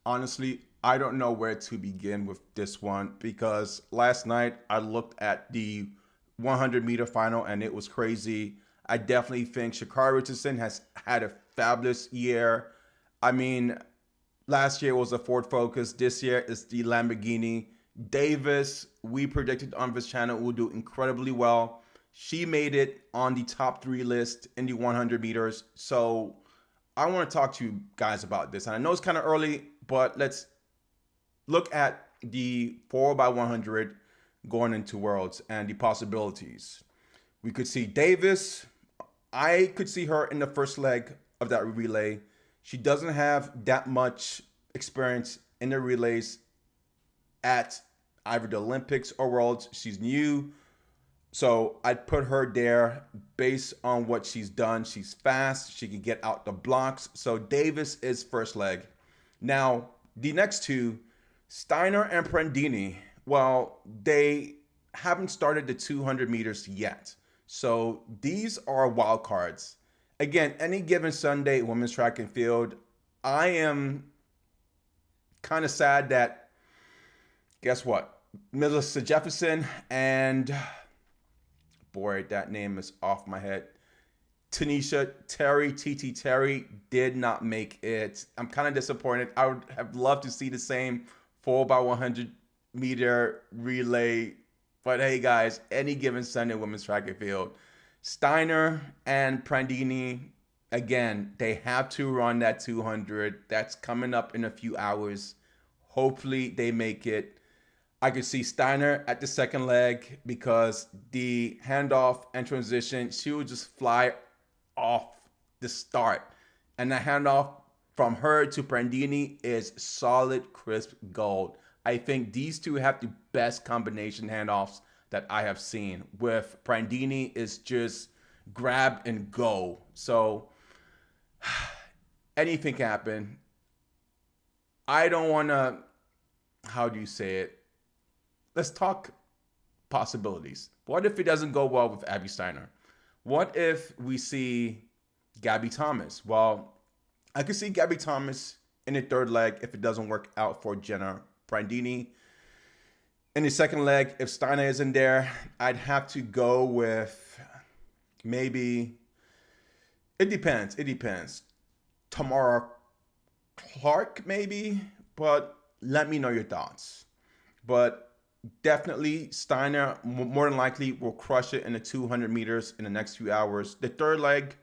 Honestly, I don't know where to begin with this one because last night I looked at the 100-meter final and it was crazy. I definitely think Sha'Carri Richardson has had a fabulous year. I mean, last year was a Ford Focus. This year is the Lamborghini. Davis, we predicted on this channel, will do incredibly well. She made it on the top three list in the 100 meters. So I want to talk to you guys about this. And I know it's kind of early, but let's look at the 4 by 100 going into Worlds and the possibilities. We could see Davis. I could see her in the first leg of that relay. She doesn't have that much experience in the relays at either the Olympics or Worlds. She's new. So I'd put her there based on what she's done. She's fast. She can get out the blocks. So Davis is first leg. Now, the next two, Steiner and Prandini, well, they haven't started the 200 meters yet. So these are wild cards. Again, any given Sunday, women's track and field, I am kind of sad that, guess what? Melissa Jefferson and, boy, that name is off my head. Tanisha Terry, TT Terry, did not make it. I'm kind of disappointed. I would have loved to see the same 4 by 100-meter relay. But hey, guys, any given Sunday women's track and field, Steiner and Prandini, again, they have to run that 200. That's coming up in a few hours. Hopefully, they make it. I could see Steiner at the second leg because the handoff and transition, she would just fly off the start. And the handoff from her to Prandini is solid, crisp gold. I think these two have the best combination handoffs that I have seen. With Prandini is just grab and go. So anything can happen. I don't want to, how do you say it? Let's talk possibilities. What if it doesn't go well with Abby Steiner? What if we see Gabby Thomas? Well, I could see Gabby Thomas in the third leg if it doesn't work out for Jenna Prandini. In the second leg, if Steiner isn't there, I'd have to go with maybe, it depends. It depends. Tamara Clark, maybe, but let me know your thoughts. But definitely Steiner more than likely will crush it in the 200 meters in the next few hours. The third leg,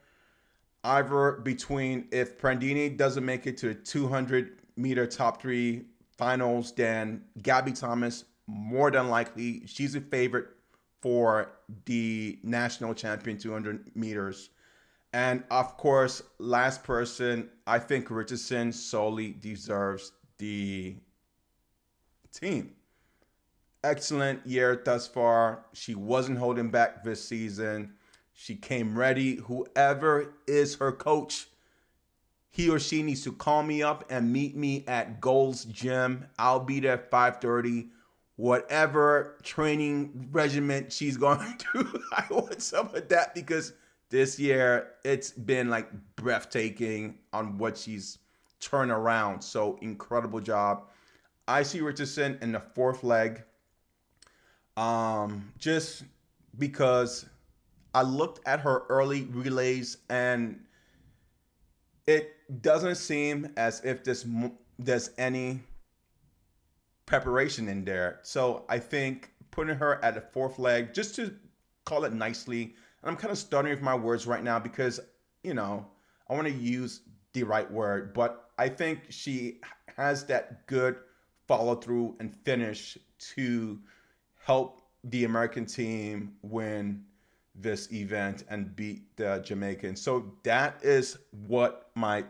either between, if Prandini doesn't make it to the 200-meter top three finals, then Gabby Thomas, more than likely, she's a favorite for the national champion 200 meters. And of course, last person, I think Richardson solely deserves the team. Excellent year thus far. She wasn't holding back this season. She came ready. Whoever is her coach, he or she needs to call me up and meet me at Gold's Gym. I'll be there at 5:30. Whatever training regimen she's going to, I want some of that because this year it's been like breathtaking on what she's turned around. So incredible job. I see Richardson in the fourth leg. Just because I looked at her early relays and it doesn't seem as if there's any preparation in there. So I think putting her at the fourth leg, just to call it nicely, and I'm kind of stuttering with my words right now because, I want to use the right word, but I think she has that good follow through and finish to help the American team win this event and beat the Jamaicans. So that is what my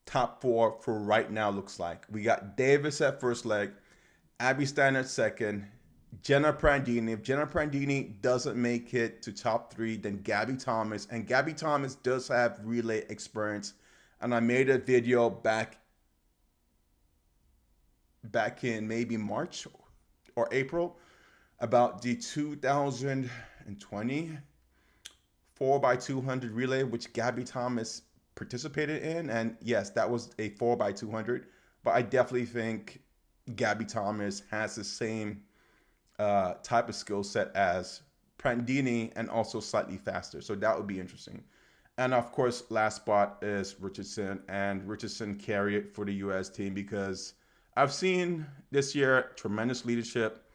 top four for right now looks like. We got Davis at first leg, Abby Steiner at second, Jenna Prandini. If Jenna Prandini doesn't make it to top three, then Gabby Thomas. And Gabby Thomas does have relay experience. And I made a video back in maybe March or April about the 2020 4x200 relay, which Gabby Thomas participated in. And yes, that was a 4x200. But I definitely think Gabby Thomas has the same type of skill set as Prandini and also slightly faster. So that would be interesting. And of course, last spot is Richardson, and Richardson carry it for the U.S. team because I've seen this year tremendous leadership.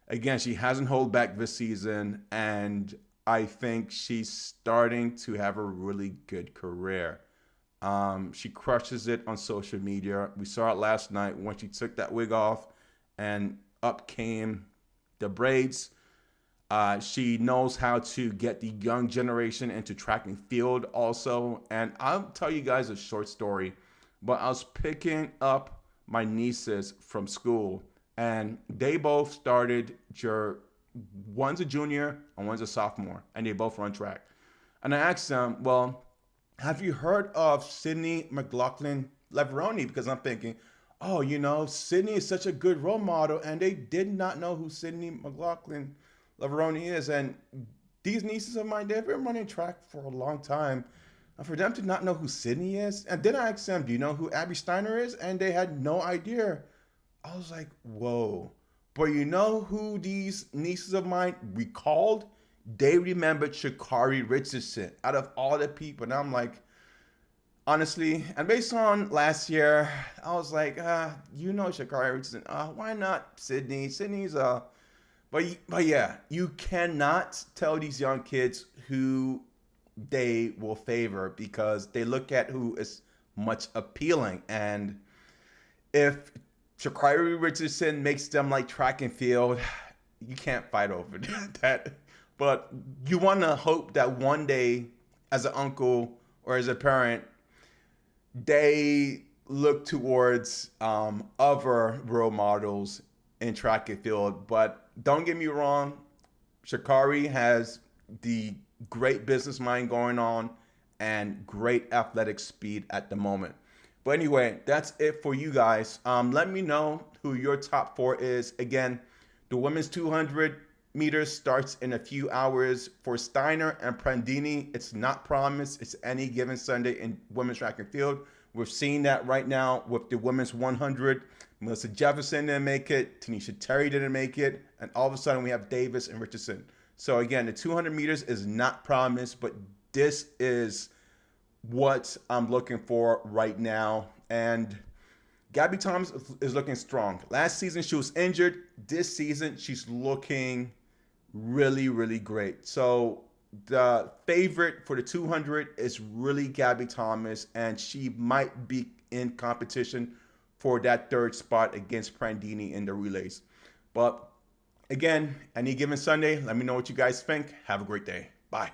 Again, she hasn't held back this season, and I think she's starting to have a really good career. She crushes it on social media. We saw it last night when she took that wig off, and up came the braids. She knows how to get the young generation into track and field also. And I'll tell you guys a short story, but I was picking up my nieces from school, and they both started one's a junior and one's a sophomore, and they both run track. And I asked them, well, have you heard of Sydney McLaughlin Leveroni? Because I'm thinking, oh, Sydney is such a good role model, and they did not know who Sydney McLaughlin Leveroni is. And these nieces of mine, they've been running track for a long time. And for them to not know who Sydney is, and then I asked them, do you know who Abby Steiner is? And they had no idea. I was like, whoa. But you know who these nieces of mine recalled? They remembered Sha'Carri Richardson out of all the people. And I'm like, honestly, and based on last year, I was like, Sha'Carri Richardson. Why not Sydney? Sydney's but yeah, you cannot tell these young kids who they will favor because they look at who is much appealing. And if Sha'Carri Richardson makes them like track and field, you can't fight over that. But you want to hope that one day, as an uncle or as a parent, they look towards other role models in track and field. But don't get me wrong, Sha'Carri has the great business mind going on and great athletic speed at the moment. But anyway, that's it for you guys. Let me know who your top four is. Again, the women's 200 meters starts in a few hours. For Steiner and Prandini, it's not promised. It's any given Sunday in women's track and field. We're seeing that right now with the women's 100. Melissa Jefferson didn't make it. Tanisha Terry didn't make it. And all of a sudden, we have Davis and Richardson. So again, the 200 meters is not promised, but this is what I'm looking for right now. And Gabby Thomas is looking strong. Last season, she was injured. This season, she's looking really, really great. So the favorite for the 200 is really Gabby Thomas, and she might be in competition for that third spot against Prandini in the relays. But again, any given Sunday, let me know what you guys think. Have a great day. Bye.